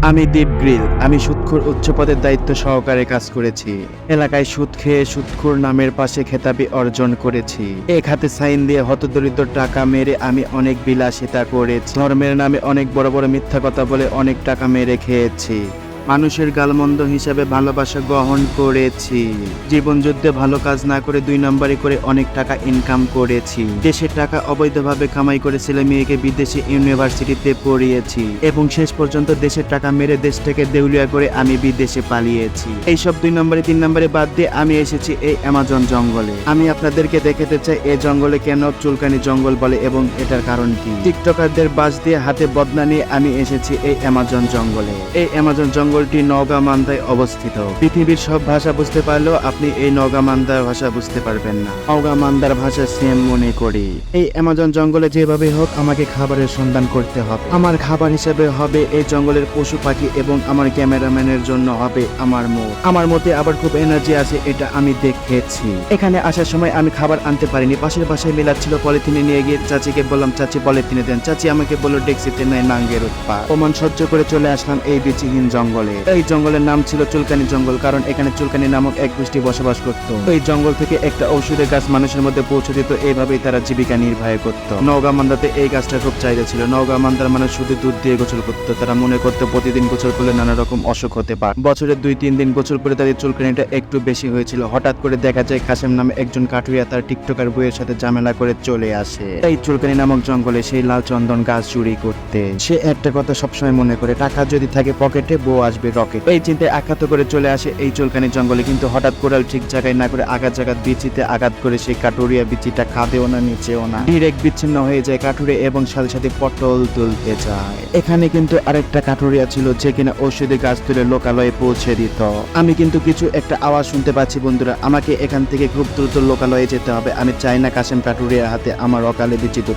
আমি দীপ গ্রিল। আমি সুদখোর উচ্চ পদের দায়িত্ব সহকারে কাজ করেছি। এলাকায় সুদ খেয়ে সুদখোর নামের পাশে খেতাবি অর্জন করেছি। এক হাতে সাইন দিয়ে হতদরিদ্র টাকা মেরে আমি অনেক বিলাসিতা করেছি। ধর্মের নামে অনেক বড় বড় মিথ্যা কথা বলে অনেক টাকা মেরে খেয়েছি। মানুষের গালমন্দ হিসাবে ভালোবাসা গ্রহণ করেছি। জীবন যুদ্ধে ভালো কাজ না করে 2 নম্বরই করে অনেক টাকা ইনকাম করেছি। দেশের টাকা অবৈধভাবে কামাই করে ছেলে মেয়েকে বিদেশি ইউনিভার্সিটিতে পড়িয়েছি এবং শেষ পর্যন্ত দেশের টাকা মেরে দেশ থেকে দেউলিয়া করে আমি বিদেশে পালিয়েছি। এইসব 2 নম্বরে 3 নম্বরে বাদ দিয়ে আমি এসেছি এই অ্যামাজন জঙ্গলে। আমি আপনাদেরকে দেখাতে চাই এই জঙ্গলে কেন চুলকানি জঙ্গল বলে এবং এটার কারণ কি। টিকটকারদের বাস দিয়ে হাতে বদনা নিয়ে আমি এসেছি এই অ্যামাজন জঙ্গলে। এই অ্যামাজন জঙ্গলটি নওগাঁ মান্দায় অবস্থিত। পৃথিবীর সব ভাষা বুঝতে পারলেও আপনি এই নওগাঁ মান্দার ভাষা বুঝতে পারবেন না। নওগাঁ মান্দার ভাষা সেম মনে করি। এই অ্যামাজন জঙ্গলে যেভাবে হোক আমাকে খাবারের সন্ধান করতে হবে। আমার খাবার হিসেবে হবে এই জঙ্গলের পশু পাখি এবং আমার ক্যামেরাম্যানের জন্য হবে আমার মুখ। আমার মধ্যে আবার খুব এনার্জি আছে, এটা আমি দেখেছি। এখানে আসার সময় আমি খাবার আনতে পারিনি। পাশের বাসায় মিলাচ্ছিল, পলিথিনে নিয়ে গিয়ে চাচিকে বললাম চাচি পলিথিনে দেন। চাচি আমাকে বলল ডেক্সিতে নেয় নাঙ্গের উৎপাত। প্রমাণ সহ্য করে চলে আসলাম এই বিচিহীন জঙ্গলে। এই জঙ্গলের নাম ছিল চুলকানি জঙ্গল, কারণ এখানে চুলকানি নামক এক গোষ্ঠী বসবাস করত। এই জঙ্গল থেকে একটা ঔষধের গাছ মানুষের মধ্যে পৌঁছে দিত, এইভাবেই তারা জীবিকা নির্বাহ করত। নওগাঁ মান্দাতে এই গাছটা খুব চাহিদা ছিল। নওগাঁ মান্দার মানুষ শুধু দুধ দিয়ে গোসল করত। তারা মনে করতো প্রতিদিন গোসল করলে নানা রকম অসুখ হতে পারে। বছরে 2-3 দিন গোসল করে তাদের চুলকানিটা একটু বেশি হয়েছিল। হঠাৎ করে দেখা যায় কাসেম নামে একজন কাঠুরিয়া তার টিকটকার বইয়ের সাথে ঝামেলা করে চলে আসে এই চুলকানি নামক জঙ্গলে সেই লাল চন্দন গাছ চুরি করতে। সে একটা কথা সবসময় মনে করে, টাকা যদি থাকে পকেটে বউ আসবে রকেট। এই চিন্তায় আঘাত করে চলে আসে এই চুলকানি জঙ্গলে। কিন্তু হঠাৎ করে ঠিক জায়গায় না করে আঘাত জায়গা বিচিতে আঘাত করে সেই কাঠুরিয়া বিচিটা খাদেও না নিচেও না, ডিরেক্ট বিচ্ছিন্ন হয়ে যায় কাঠুরে এবং সাথে সাথে পটল তুলতে যায়। এখানে কিন্তু আরেকটা কাঠুরিয়া ছিল যে কিনা ঔষধি গাছ তুলে লোকালয়ে পৌঁছে দিত। আমি কিন্তু কিছু একটা আওয়াজ শুনতে পাচ্ছি বন্ধুরা, আমাকে এখান থেকে খুব দ্রুত লোকালয়ে যেতে হবে। আমি চাই না কাসেম কাঠুরিয়ার হাতে আমার অকালে বিচিত।